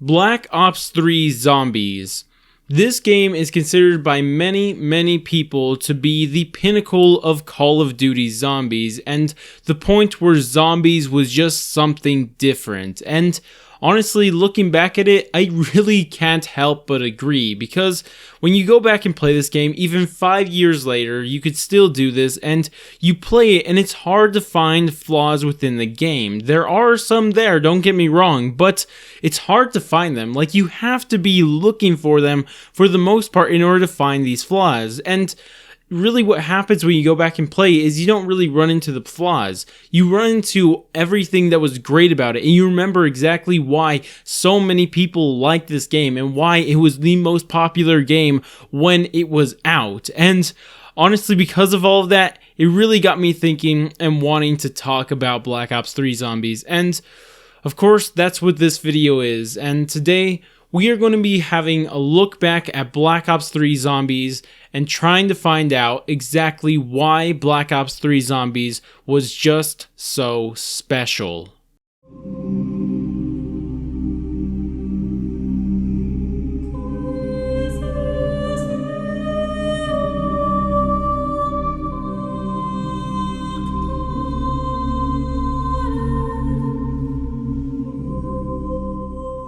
Black Ops 3 Zombies. This game is considered by many people to be the pinnacle of Call of Duty zombies, and the point where zombies was just something different. And honestly, looking back at it, I really can't help but agree, because when you go back and play this game, even 5 years later, you could still do this, and you play it, and it's hard to find flaws within the game. There are some there, don't get me wrong, but it's hard to find them. Like, you have to be looking for them for the most part in order to find these flaws, and really what happens when you go back and play is you don't really run into the flaws. You run into everything that was great about it, and you remember exactly why so many people liked this game and why it was the most popular game when it was out. And honestly, because of all of that, it really got me thinking and wanting to talk about Black Ops 3 Zombies. And of course, that's what this video is. And today, we are going to be having a look back at Black Ops 3 Zombies and trying to find out exactly why Black Ops 3 Zombies was just so special.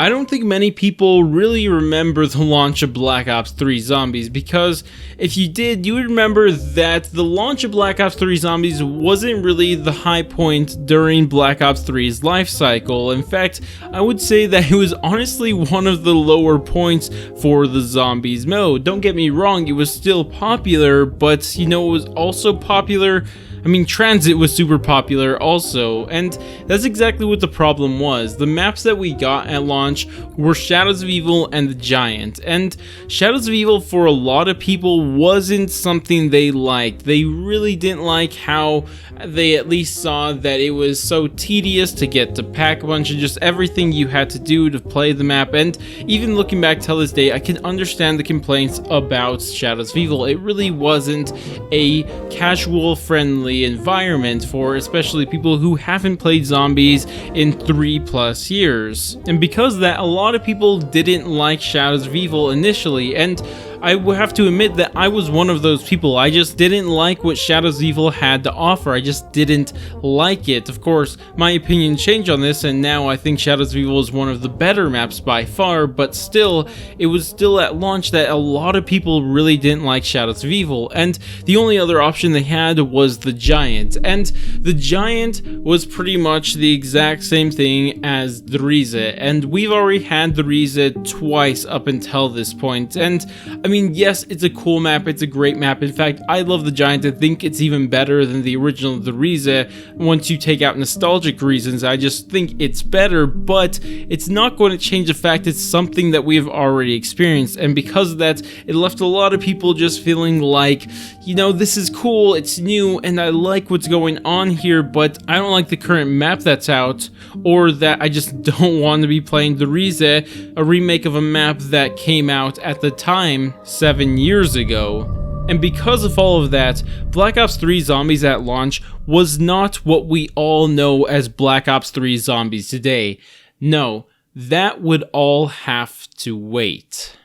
I don't think many people really remember the launch of Black Ops 3 Zombies, because if you did, you would remember that the launch of Black Ops 3 Zombies wasn't really the high point during Black Ops 3's life cycle. In fact, I would say that it was honestly one of the lower points for the Zombies mode. Don't get me wrong, it was still popular, but you know, it was also popular. I mean, Transit was super popular also, and that's exactly what the problem was. The maps that we got at launch were Shadows of Evil and the Giant, and Shadows of Evil for a lot of people wasn't something they liked. They really didn't like how they at least saw that it was so tedious to get to pack a bunch of just everything you had to do to play the map. And even looking back till this day, I can understand the complaints about Shadows of Evil. It really wasn't a casual, friendly environment for especially people who haven't played zombies in 3+ years. And because of that, a lot of people didn't like Shadows of Evil initially, and I would have to admit that I was one of those people. I just didn't like what Shadows of Evil had to offer. I just didn't like it. Of course, my opinion changed on this, and now I think Shadows of Evil is one of the better maps by far, but still, it was still at launch that a lot of people really didn't like Shadows of Evil, and the only other option they had was the Giant. And the Giant was pretty much the exact same thing as the Riese, and we've already had the Riese twice up until this point. And I mean, yes, it's a cool map, it's a great map. In fact, I love the Giant. I think it's even better than the original the Riese. Once you take out nostalgic reasons, I just think it's better, but it's not going to change the fact it's something that we've already experienced. And because of that, it left a lot of people just feeling like, you know, this is cool, it's new, and I like what's going on here, but I don't like the current map that's out, or that I just don't want to be playing the Riese, a remake of a map that came out at the time 7 years ago. And because of all of that, Black Ops 3 Zombies at launch was not what we all know as Black Ops 3 Zombies today. No, that would all have to wait.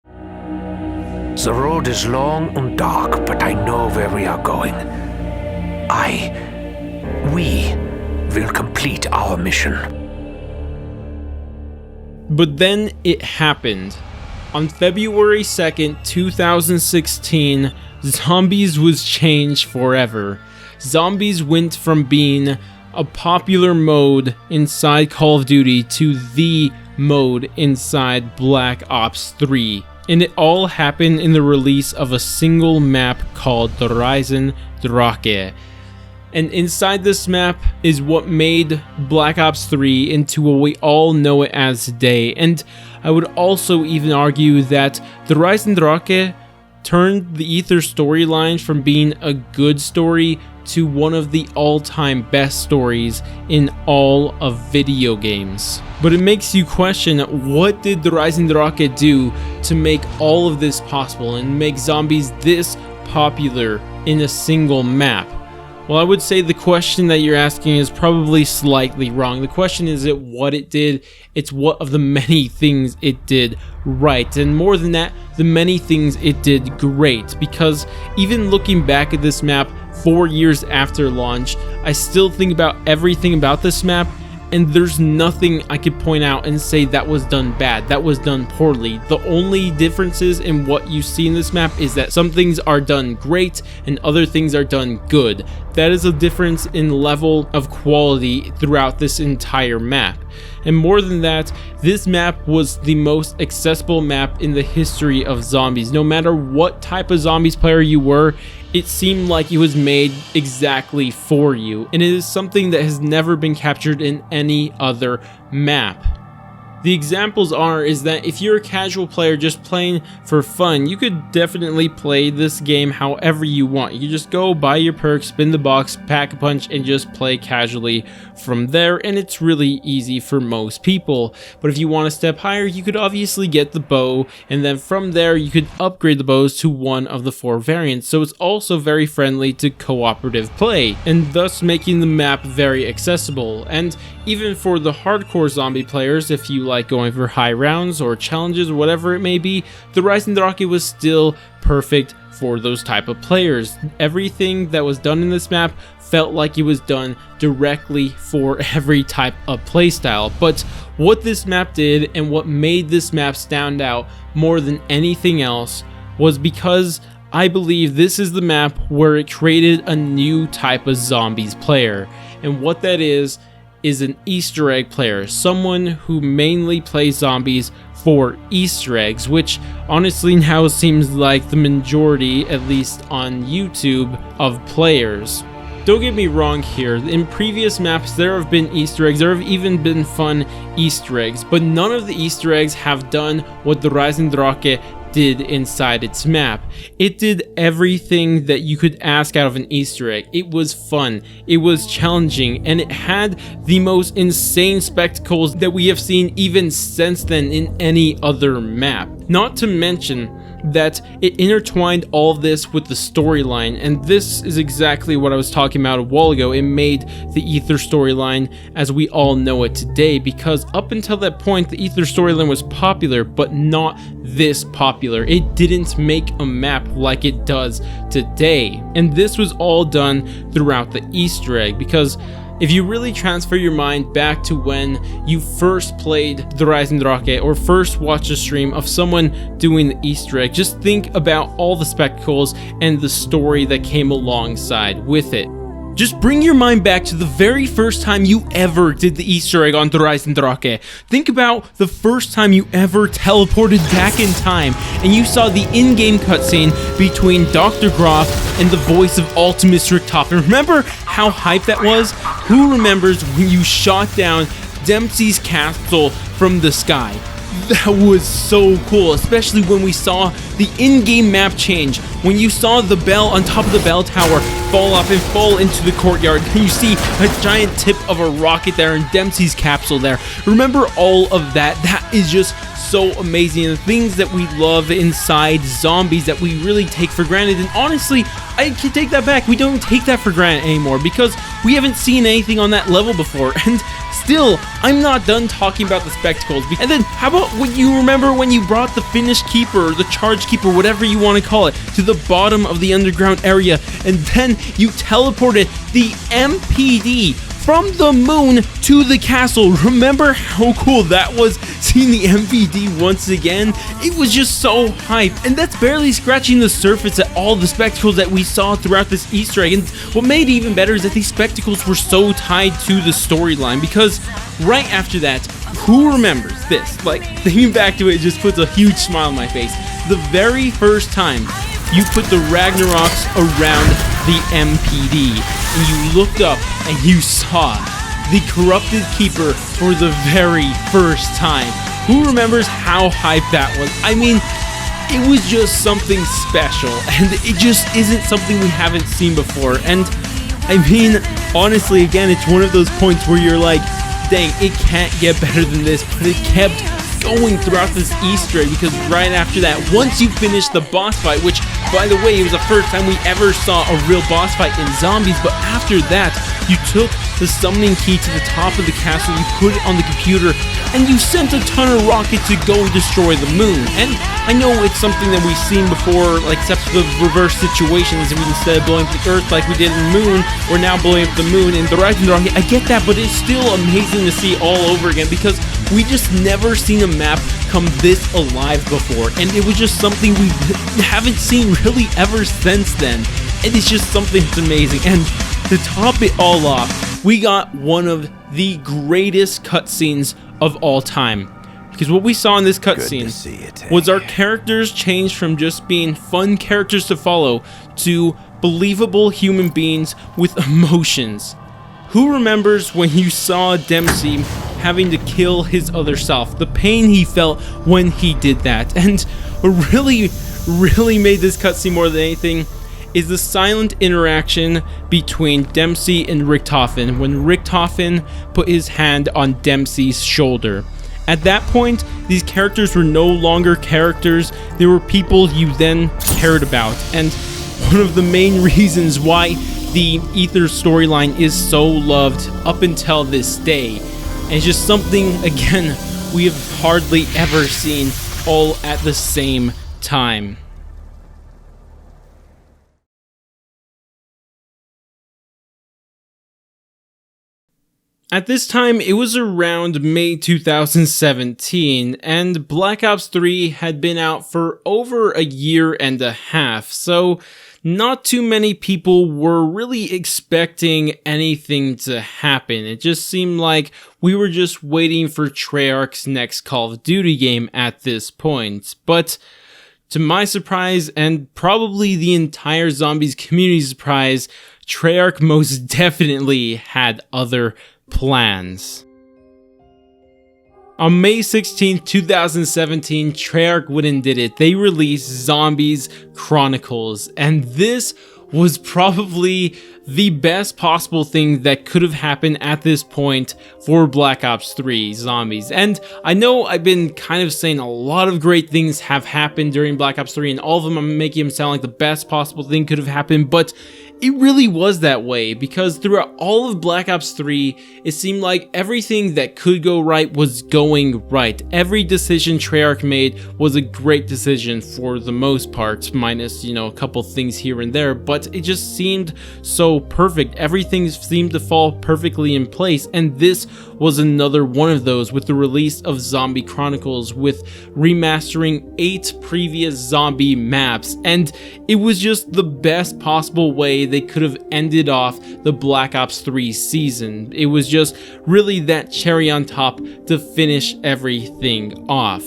The road is long and dark, but I know where we are going. We will complete our mission. But then it happened. On February 2nd, 2016, Zombies was changed forever. Zombies went from being a popular mode inside Call of Duty to the mode inside Black Ops 3. And it all happened in the release of a single map called the Reisen Drake. And inside this map is what made Black Ops 3 into what we all know it as today. And I would also even argue that the Reisen Drake turned the Ether storyline from being a good story to one of the all-time best stories in all of video games. But it makes you question, what did the Reisen Drake do to make all of this possible and make zombies this popular in a single map? Well, I would say the question that you're asking is probably slightly wrong. The question isn't what it did, it's what of the many things it did right. And more than that, the many things it did great. Because even looking back at this map 4 years after launch, I still think about everything about this map, and there's nothing I could point out and say that was done bad, that was done poorly. The only differences in what you see in this map is that some things are done great and other things are done good. That is a difference in level of quality throughout this entire map. And more than that, this map was the most accessible map in the history of zombies. No matter what type of zombies player you were, it seemed like it was made exactly for you, and it is something that has never been captured in any other map. The examples is that if you're a casual player just playing for fun, you could definitely play this game however you want. You just go buy your perks, spin the box, pack a punch, and just play casually from there, and it's really easy for most people. But if you want to step higher, you could obviously get the bow, and then from there you could upgrade the bows to one of the 4 variants, so it's also very friendly to cooperative play, and thus making the map very accessible. And even for the hardcore zombie players, if you like going for high rounds or challenges or whatever it may be, the Rising Rocket was still perfect for those type of players. Everything that was done in this map felt like it was done directly for every type of playstyle. But what this map did and what made this map stand out more than anything else was because I believe this is the map where it created a new type of zombies player. And what that is an Easter egg player, someone who mainly plays zombies for Easter eggs, which honestly now seems like the majority, at least on YouTube, of players. Don't get me wrong here, in previous maps there have been Easter eggs, there have even been fun Easter eggs, but none of the Easter eggs have done what the Rising Rocket did inside its map. It did everything that you could ask out of an Easter egg. It was fun, it was challenging, and it had the most insane spectacles that we have seen even since then in any other map. Not to mention that it intertwined all of this with the storyline, and this is exactly what I was talking about a while ago. It made the Ether storyline as we all know it today, because up until that point the Ether storyline was popular, but not this popular. It didn't make a map like it does today, and this was all done throughout the Easter egg. Because if you really transfer your mind back to when you first played the Rising Rocket or first watched a stream of someone doing the Easter egg, just think about all the spectacles and the story that came alongside with it. Just bring your mind back to the very first time you ever did the Easter egg on the Rising Rocket. Think about the first time you ever teleported back in time and you saw the in-game cutscene between Dr. Groff and the voice of Ultimus Richtofen. Remember how hype that was? Who remembers when you shot down Dempsey's castle from the sky? That was so cool, especially when we saw the in-game map change. When you saw the bell on top of the bell tower fall off and fall into the courtyard, and you see a giant tip of a rocket there and Dempsey's capsule there. Remember all of that? That is just so amazing, and the things that we love inside zombies that we really take for granted. And honestly, I can take that back. We don't take that for granted anymore because we haven't seen anything on that level before. And still, I'm not done talking about the spectacles. And then how about when you remember when you brought the Finished Keeper, or the Charge Keeper, whatever you want to call it, to the bottom of the underground area, and then you teleported the MPD from the moon to the castle. Remember how cool that was, seeing the MPD once again? It was just so hype, and that's barely scratching the surface at all the spectacles that we saw throughout this Easter egg. And what made it even better is that these spectacles were so tied to the storyline, because right after that, who remembers this? Like, thinking back to it just puts a huge smile on my face. The very first time you put the Ragnaroks around the MPD, and you looked up and you saw the Corrupted Keeper for the very first time. Who remembers how hype that was? I mean, it was just something special, and it just isn't something we haven't seen before. And I mean, honestly, again, it's one of those points where you're like, dang, it can't get better than this, but it kept going throughout this Easter egg, because right after that, once you finish the boss fight, which by the way, it was the first time we ever saw a real boss fight in Zombies, but after that, you took the summoning key to the top of the castle, you put it on the computer, and you sent a ton of rockets to go and destroy the moon. And I know it's something that we've seen before, like, except for the reverse situations, instead of blowing up the Earth like we did in the moon, we're now blowing up the moon in the Rising Rocket. I get that, but it's still amazing to see all over again, because we just never seen a map come this alive before, and it was just something we haven't seen really ever since then. And it's just something that's amazing. And to top it all off, we got one of the greatest cutscenes of all time. Because what we saw in this cutscene was our characters changed from just being fun characters to follow to believable human beings with emotions. Who remembers when you saw Dempsey having to kill his other self? The pain he felt when he did that. And what really made this cutscene more than anything is the silent interaction between Dempsey and Richtofen when Richtofen put his hand on Dempsey's shoulder. At that point, these characters were no longer characters, they were people you then cared about. And one of the main reasons why the Ether storyline is so loved up until this day. And it's just something, again, we have hardly ever seen all at the same time. At this time, it was around May 2017, and Black Ops 3 had been out for over a year and a half, so not too many people were really expecting anything to happen. It just seemed like we were just waiting for Treyarch's next Call of Duty game at this point. But to my surprise, and probably the entire Zombies community's surprise, Treyarch most definitely had other plans. On May 16th, 2017, Treyarch went and did it. They released Zombies Chronicles, and this was probably the best possible thing that could have happened at this point for Black Ops 3 Zombies. And I know I've been kind of saying a lot of great things have happened during Black Ops 3, and all of them I'm making them sound like the best possible thing could have happened, but it really was that way, because throughout all of Black Ops 3, it seemed like everything that could go right was going right. Every decision Treyarch made was a great decision for the most part, minus, a couple things here and there, but it just seemed so perfect. Everything seemed to fall perfectly in place, and this was another one of those with the release of Zombie Chronicles, with remastering 8 previous zombie maps, and it was just the best possible way they could have ended off the Black Ops 3 season. It was just really that cherry on top to finish everything off.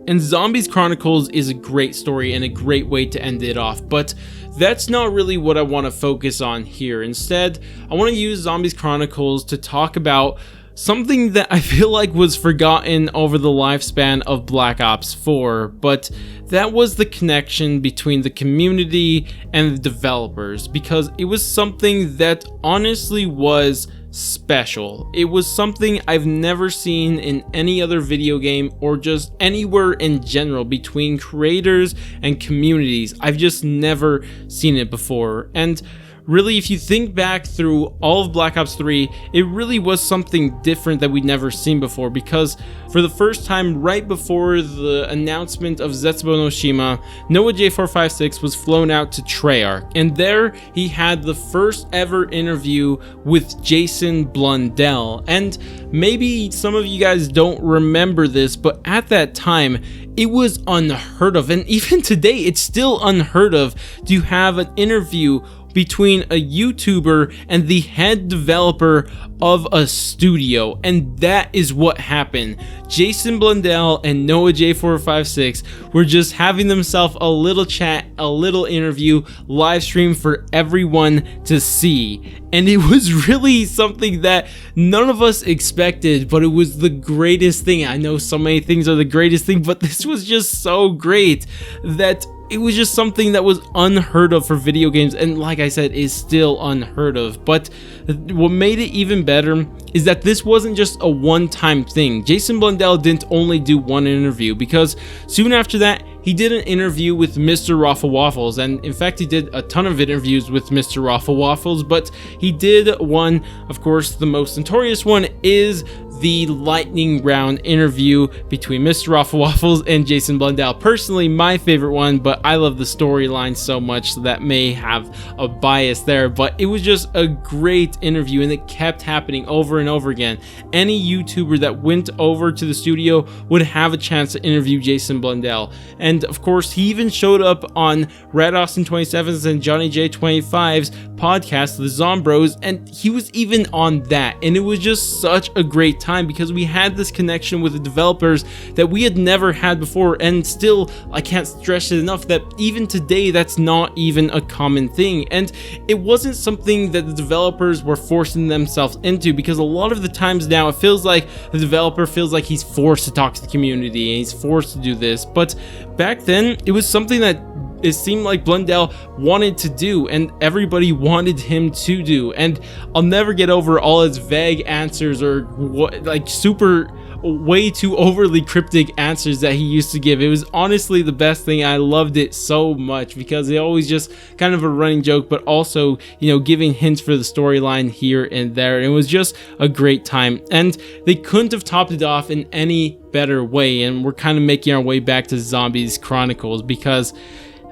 And Zombies Chronicles is a great story and a great way to end it off, but that's not really what I want to focus on here. Instead, I want to use Zombies Chronicles to talk about something that I feel like was forgotten over the lifespan of Black Ops 4, but that was the connection between the community and the developers, because it was something that honestly was special. It was something I've never seen in any other video game or just anywhere in general between creators and communities. I've just never seen it before. And really, if you think back through all of Black Ops 3, it really was something different that we'd never seen before, because for the first time right before the announcement of Zetsubo no Shima, Noah J456 was flown out to Treyarch, and there he had the first ever interview with Jason Blundell. And maybe some of you guys don't remember this, but at that time, it was unheard of, and even today, it's still unheard of to have an interview between a YouTuber and the head developer of a studio, and that is what happened. Jason Blundell and Noah J456 were just having themselves a little chat, a little interview, live stream for everyone to see, and it was really something that none of us expected, but it was the greatest thing. I know so many things are the greatest thing, but this was just so great that it was just something that was unheard of for video games, and like I said, is still unheard of. But what made it even better is that this wasn't just a one-time thing. Jason Blundell didn't only do one interview, because soon after that, he did an interview with Mr. Raffle Waffles, and in fact he did a ton of interviews with Mr. Raffle Waffles, but he did one, of course the most notorious one is the lightning round interview between Mr. Raffle Waffles and Jason Blundell. Personally, my favorite one, but I love the storyline so much, so that may have a bias there, but it was just a great interview and it kept happening over and over again. Any YouTuber that went over to the studio would have a chance to interview Jason Blundell, and of course he even showed up on Red Austin 27's and Johnny J25's podcast, The Zombros, and he was even on that, and it was just such a great time because we had this connection with the developers that we had never had before, and still I can't stress it enough that even today that's not even a common thing, and it wasn't something that the developers were forcing themselves into, because a lot of the times now it feels like the developer feels like he's forced to talk to the community and he's forced to do this, but back then it was something that it seemed like Blundell wanted to do and everybody wanted him to do, and I'll never get over all his vague answers or what, like super way too overly cryptic answers that he used to give. It was honestly the best thing. I loved it so much because it always just kind of a running joke, but also, you know, giving hints for the storyline here and there. It was just a great time, and they couldn't have topped it off in any better way. And we're kind of making our way back to Zombies Chronicles because,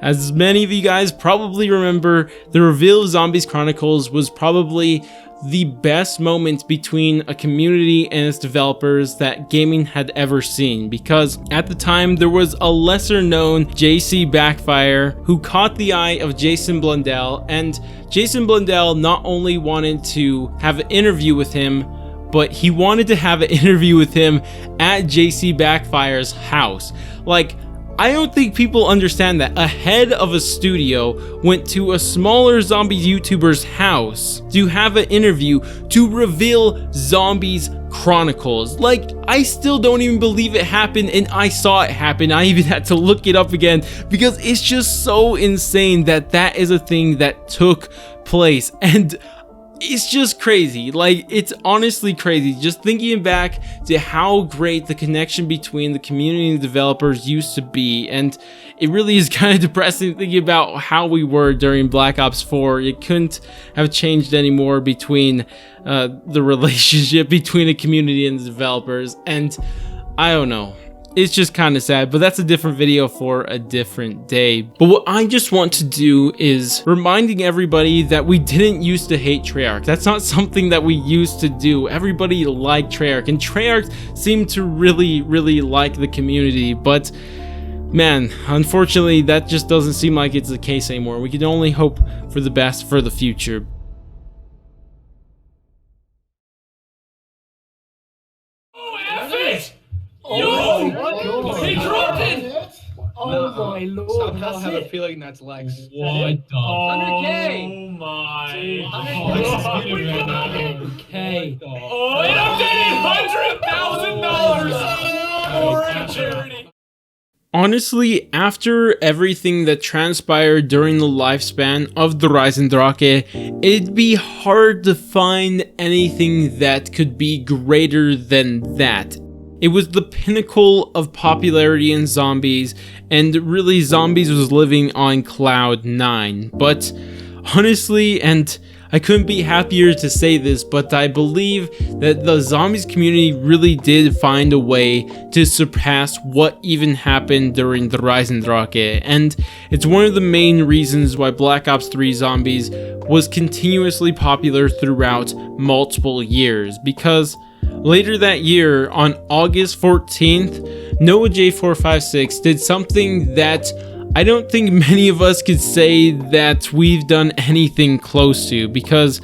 as many of you guys probably remember, the reveal of Zombies Chronicles was probably the best moment between a community and its developers that gaming had ever seen, because at the time there was a lesser known JC Backfire who caught the eye of Jason Blundell, and Jason Blundell not only wanted to have an interview with him, but he wanted to have an interview with him at JC Backfire's house. Like, I don't think people understand that a head of a studio went to a smaller zombies YouTuber's house to have an interview to reveal Zombies Chronicles. Like, I still don't even believe it happened, and I saw it happen. I even had to look it up again because it's just so insane that that is a thing that took place, and it's just crazy. Like, it's honestly crazy just thinking back to how great the connection between the community and the developers used to be, and it really is kind of depressing thinking about how we were during Black Ops 4. It couldn't have changed anymore between the relationship between the community and the developers, and I don't know. It's just kind of sad, but that's a different video for a different day. But what I just want to do is reminding everybody that we didn't used to hate Treyarch. That's not something that we used to do. Everybody liked Treyarch, and Treyarch seemed to really like the community, but man, unfortunately that just doesn't seem like it's the case anymore. We can only hope for the best for the future. He dropped it! Oh my lord. I have a feeling that's Lex. What the? 100K! Oh my. 100K. Oh, it updated $100,000 for a charity. Honestly, after everything that transpired during the lifespan of the Reisendrache, it'd be hard to find anything that could be greater than that. It was the pinnacle of popularity in zombies, and really zombies was living on cloud 9. But honestly, and I couldn't be happier to say this, but I believe that the zombies community really did find a way to surpass what even happened during the Reisendrache, and it's one of the main reasons why Black Ops 3 Zombies was continuously popular throughout multiple years, because later that year, on August 14th, Noah J456 did something that I don't think many of us could say that we've done anything close to, because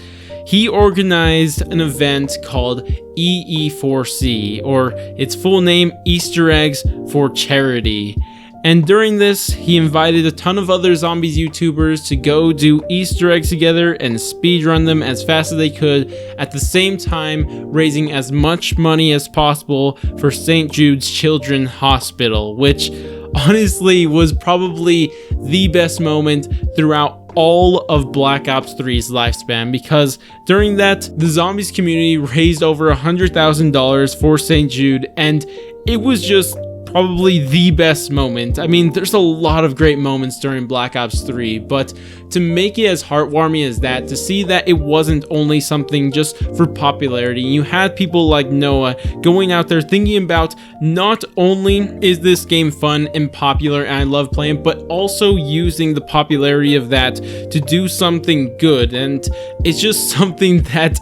he organized an event called EE4C, or its full name, Easter Eggs for Charity. And during this, he invited a ton of other zombies YouTubers to go do Easter eggs together and speedrun them as fast as they could, at the same time raising as much money as possible for St. Jude's Children's Hospital, which honestly was probably the best moment throughout all of Black Ops 3's lifespan, because during that, the zombies community raised over $100,000 for St. Jude, and it was just probably the best moment. I mean, there's a lot of great moments during Black Ops 3, but to make it as heartwarming as that, to see that it wasn't only something just for popularity, you had people like Noah going out there thinking about not only is this game fun and popular and I love playing, but also using the popularity of that to do something good. And it's just something that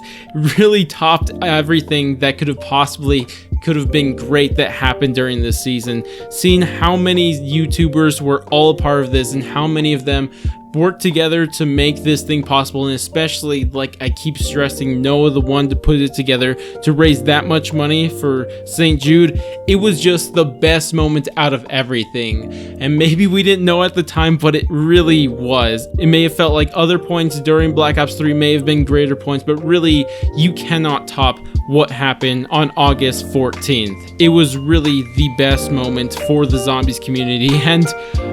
really topped everything that could have been great that happened during this season. Seeing how many YouTubers were all a part of this and how many of them worked together to make this thing possible, and especially, like I keep stressing, Noah, the one to put it together to raise that much money for St. Jude. It was just the best moment out of everything, and maybe we didn't know at the time, but it really was. It may have felt like other points during Black Ops 3 may have been greater points, but really you cannot top what happened on August 14th. It was really the best moment for the zombies community, and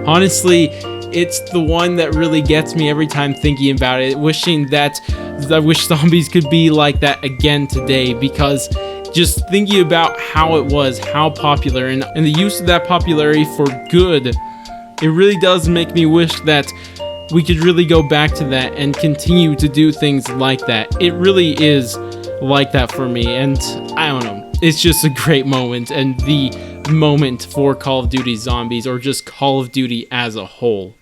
honestly, it's the one that really gets me every time thinking about it, wishing that I wish zombies could be like that again today, because just thinking about how it was, how popular, and the use of that popularity for good, it really does make me wish that we could really go back to that and continue to do things like that. It really is like that for me, and I don't know, it's just a great moment, and the moment for Call of Duty Zombies, or just Call of Duty as a whole.